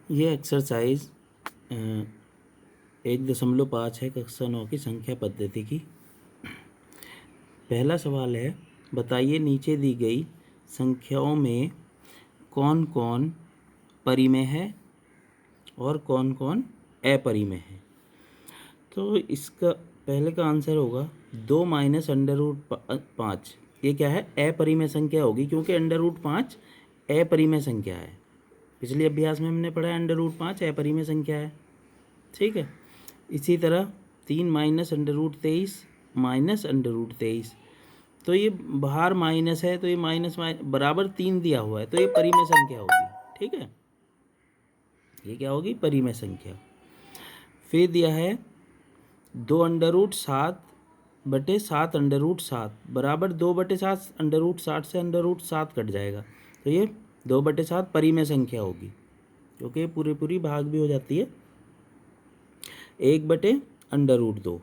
ये एक्सरसाइज 1.5 है कक्षा 9 की संख्या पद्धति की। पहला सवाल है, बताइए नीचे दी गई संख्याओं में कौन कौन परिमेय है और कौन कौन अपरिमेय है। तो इसका पहले का आंसर होगा 2 माइनस अंडर रूट 5। ये क्या है? अपरिमेय संख्या होगी, क्योंकि अंडर रूट 5 अपरिमेय संख्या है। पिछले अभ्यास में हमने पढ़ा है अंडर रूट 5 अपरिमेय संख्या है। ठीक है। इसी तरह 3 minus under root 23 minus under root 23। तो ये बाहर माइनस है, तो ये माइनस बराबर 3 दिया हुआ है, तो ये परिमेय संख्या होगी। ठीक है, ये क्या होगी? परिमेय संख्या। फिर दिया है 2 अंडर रूट 7 बटे 7 अंडर रूट 7 बराबर 2 बटे 7 अंडर रूट 60 से अंडर रूट 7 कट जाएगा, तो ये 2 बटे 7 परिमेय संख्या होगी, क्योंकि पूरी भाग भी हो जाती है। 1 बटे अंडर रूट 2,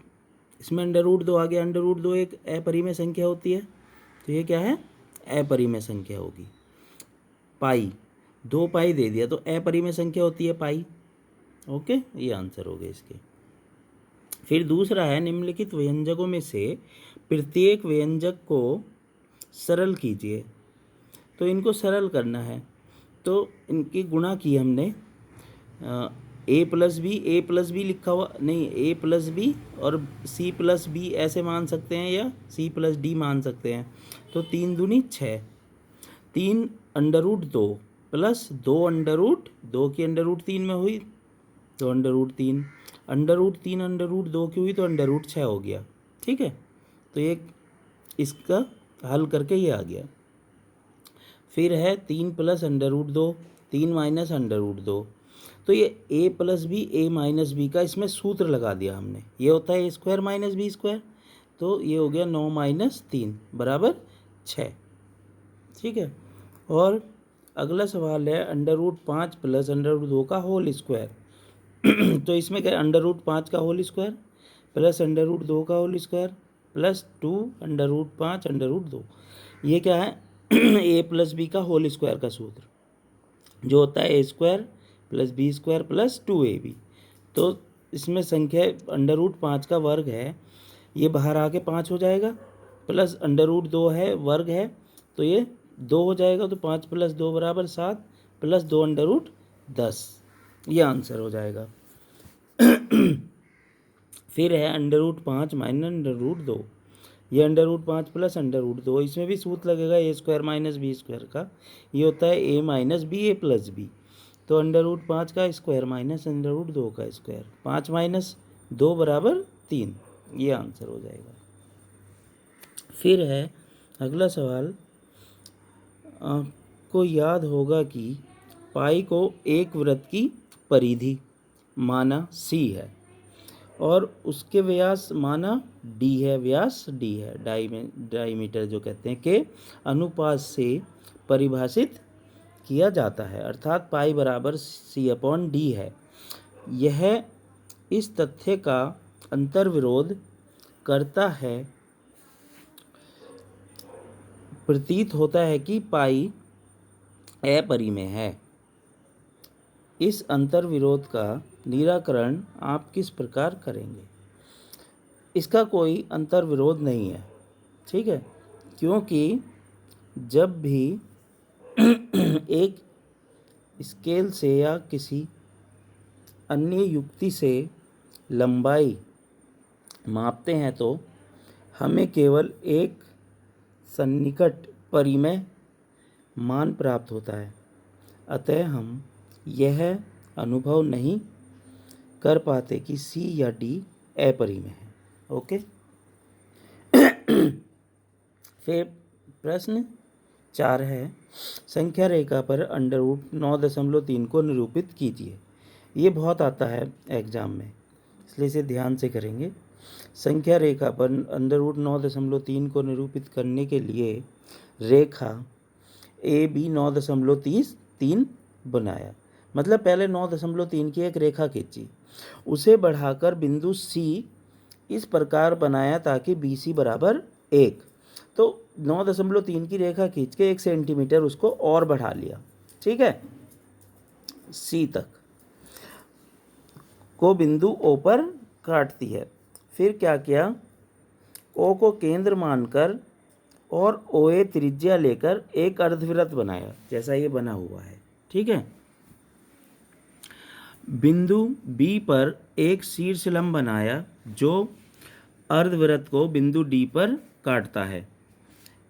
इसमें अंडर रूट 2 आ गया। अंडर रूट 2 एक अपरिमेय संख्या होती है, तो ये क्या है? अपरिमेय संख्या होगी। पाई, 2 पाई दे दिया, तो अपरिमेय संख्या होती है पाई। ओके, ये आंसर हो गए इसके। फिर दूसरा है, निम्नलिखित व्यंजकों में से प्रत्येक व्यंजक को सरल कीजिए। तो इनको सरल करना है, तो इनकी गुणा की हमने। ए प्लस बी लिखा हुआ नहीं, ए प्लस बी और सी प्लस बी ऐसे मान सकते हैं, या सी प्लस डी मान सकते हैं। तो 3 दूनी 6, 3 under root 2 plus 2 under root 2 की अंडर रूट 3 में हुई, तो under root 3 under root 3 under root 2 की हुई, तो अंडर रूट 6 हो गया। ठीक है, तो ये इसका हल करके ये आ गया। फिर है 3 plus under root 2, 3 minus under root 2। तो ये A plus B A minus B का इसमें सूत्र लगा दिया हमने। ये होता है A square minus B square, तो ये हो गया 9 माइनस 3 बराबर 6। ठीक है, और अगला सवाल है under root 5 plus under root 2 का होल स्क्वायर। तो इसमें क्या है? अंडर रूट 5 का whole square plus under root 2 का whole square plus 2 under root 5 under root 2। ये क्या है? ए प्लस बी का होल स्क्वायर का सूत्र, जो होता है A square plus B square plus 2ab। तो इसमें संख्या अंडर रूट 5 का वर्ग है, ये बाहर आके 5 हो जाएगा, प्लस अंडर रूट 2 है वर्ग है, तो ये 2 हो जाएगा, तो 5 प्लस 2 बराबर 7 प्लस 2 अंडर रूट 10। ये आंसर हो जाएगा। फिर है under root 5 minus under root 2। ये under root 5 plus under root 2, इसमें भी सूत्र लगेगा A square minus B square का। ये होता है A minus B A plus B. तो अंडर रूट 5 का स्क्वायर माइनस अंडर रूट 2 का स्क्वायर, 5 माइनस 2 बराबर 3। ये आंसर हो जाएगा। फिर है अगला सवाल, आपको याद होगा कि पाई को एक वृत्त की परिधि माना सी है और उसके व्यास माना डी है, व्यास डी है, डायमीटर जो कहते हैं, के अनुपात से परिभाषित किया जाता है, अर्थात पाई बराबर सी अपॉन डी है। यह इस तथ्य का अंतर्विरोध करता है, प्रतीत होता है कि पाई अपरिमेय है। इस अंतर्विरोध का निराकरण आप किस प्रकार करेंगे? इसका कोई अंतर्विरोध नहीं है। ठीक है, क्योंकि जब भी एक स्केल से या किसी अन्य युक्ति से लंबाई मापते हैं, तो हमें केवल एक सन्निकट परिमेय मान प्राप्त होता है। अतः हम यह अनुभव नहीं कर पाते कि सी या डी अपरिमेय है। ओके। फिर प्रश्न 4 है, संख्या रेखा पर अंडर रूट 9.3 को निरूपित कीजिए। ये बहुत आता है एग्जाम में, इसलिए इसे ध्यान से करेंगे। संख्या रेखा पर अंडर रूट 9.3 को निरूपित करने के लिए रेखा ए बी 9.3 बनाया। मतलब पहले 9.3 की एक रेखा खींची, उसे बढ़ाकर बिंदु सी इस प्रकार बनाया ताकि बी सी बराबर 1। तो 9.3 की रेखा खींच के 1 सेंटीमीटर उसको और बढ़ा लिया। ठीक है, सी तक। को बिंदु ओ पर काटती है। फिर क्या किया, ओ को केंद्र मानकर और ओ ए त्रिज्या लेकर एक अर्धवृत्त बनाया, जैसा ये बना हुआ है। ठीक है। बिंदु बी पर एक शीर्षलंब बनाया जो अर्धवृत्त को बिंदु डी पर काटता है।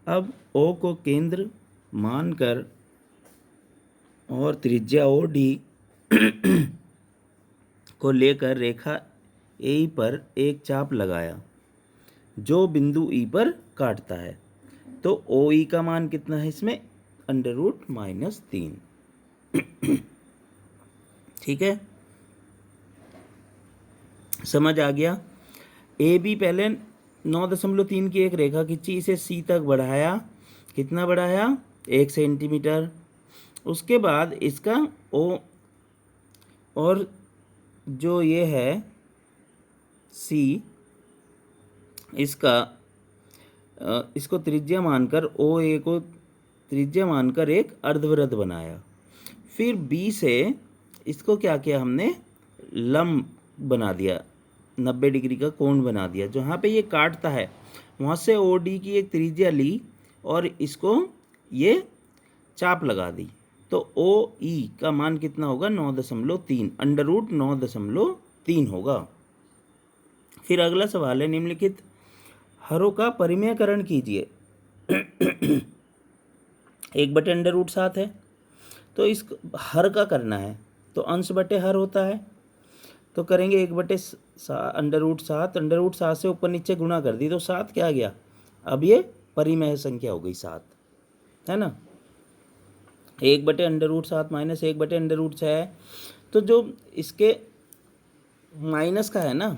अब ओ को केंद्र मानकर और त्रिज्या ओ डी को लेकर रेखा ए पर एक चाप लगाया जो बिंदु ई पर काटता है। तो ओ ई का मान कितना है इसमें, √-3। ठीक है, समझ आ गया। ए बी पहले 9.3 की एक रेखा खींची, इसे सी तक बढ़ाया, कितना बढ़ाया, 1 सेंटीमीटर। उसके बाद इसका ओ और जो ये है सी, इसको त्रिज्या मानकर ओ ए को त्रिज्या मानकर एक अर्धवृत्त बनाया। फिर बी से इसको क्या किया हमने, लंब बना दिया, 90 डिग्री का कोण बना दिया। जहाँ पे ये काटता है वहाँ से ओ डी की एक त्रिज्या ली और इसको ये चाप लगा दी। तो ओ ई का मान कितना होगा, 9.3, √9.3 होगा। फिर अगला सवाल है, निम्नलिखित हरों का परिमेयकरण कीजिए। 1/√7 है, तो इस हर का करना है तो अंश बटे हर होता है, तो करेंगे 1/√7। √7 से ऊपर नीचे गुणा कर दी तो 7 क्या आ गया, अब ये परिमेय संख्या हो गई 7, है ना। 1/√7 माइनस 1/√6 है, तो जो इसके माइनस का है ना,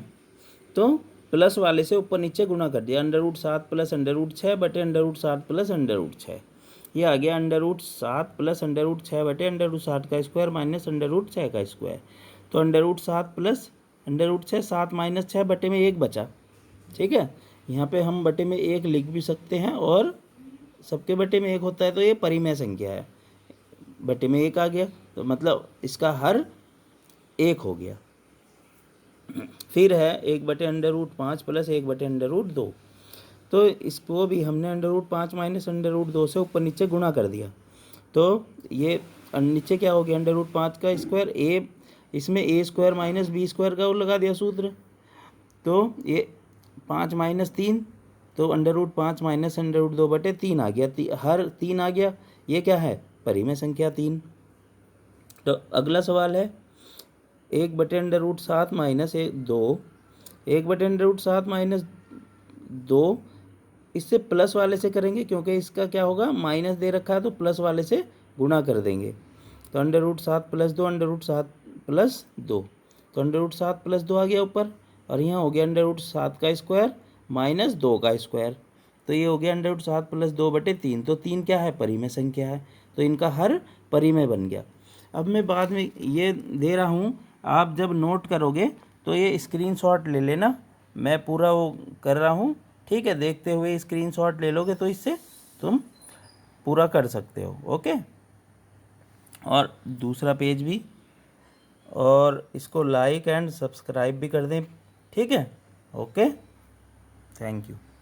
तो प्लस वाले से ऊपर नीचे गुणा कर दिया, √7 प्लस √6 बटे √7 प्लस √6। ये आ गया √7 प्लस √6 बटे √7 का स्क्वायर माइनस √6 का स्क्वायर। तो √7 प्लस √6, 7 माइनस 6 बटे में 1 बचा। ठीक है, यहाँ पे हम बटे में 1 लिख भी सकते हैं और सबके बटे में 1 होता है, तो ये परिमेय संख्या है, बटे में 1 आ गया, तो मतलब इसका हर 1 हो गया। फिर है 1/√5 प्लस 1/√2, तो इसको भी हमने √5 माइनस √2 से ऊपर नीचे गुणा कर दिया। तो ये नीचे क्या हो गया, √5 का स्क्वायर, ए इसमें ए स्क्वायर माइनस बी स्क्वायर का वो लगा दिया सूत्र, तो ये 5 माइनस 3, तो √5 माइनस √2 बटे 3 आ गया, हर 3 आ गया। ये क्या है, परिमेय संख्या 3। तो अगला सवाल है 1/√7 माइनस 2, 1/√7 माइनस 2, इससे प्लस वाले से करेंगे क्योंकि इसका क्या होगा, माइनस दे रखा है तो प्लस वाले से गुणा कर देंगे। तो √7 प्लस 2, √7 प्लस 2, तो √7 प्लस 2 आ गया ऊपर, और यहाँ हो गया √7 का स्क्वायर माइनस 2 का स्क्वायर, तो ये हो गया √7 प्लस 2 बटे 3। तो 3 क्या है, परिमेय संख्या है, तो इनका हर परिमेय बन गया। अब मैं बाद में ये दे रहा हूँ, आप जब नोट करोगे तो ये स्क्रीनशॉट ले लेना, मैं पूरा वो कर रहा हूँ। ठीक है, देखते हुए स्क्रीनशॉट ले लोगे तो इससे तुम पूरा कर सकते हो। ओके, और दूसरा पेज भी, और इसको लाइक एंड सब्सक्राइब भी कर दें। ठीक है, ओके, थैंक यू।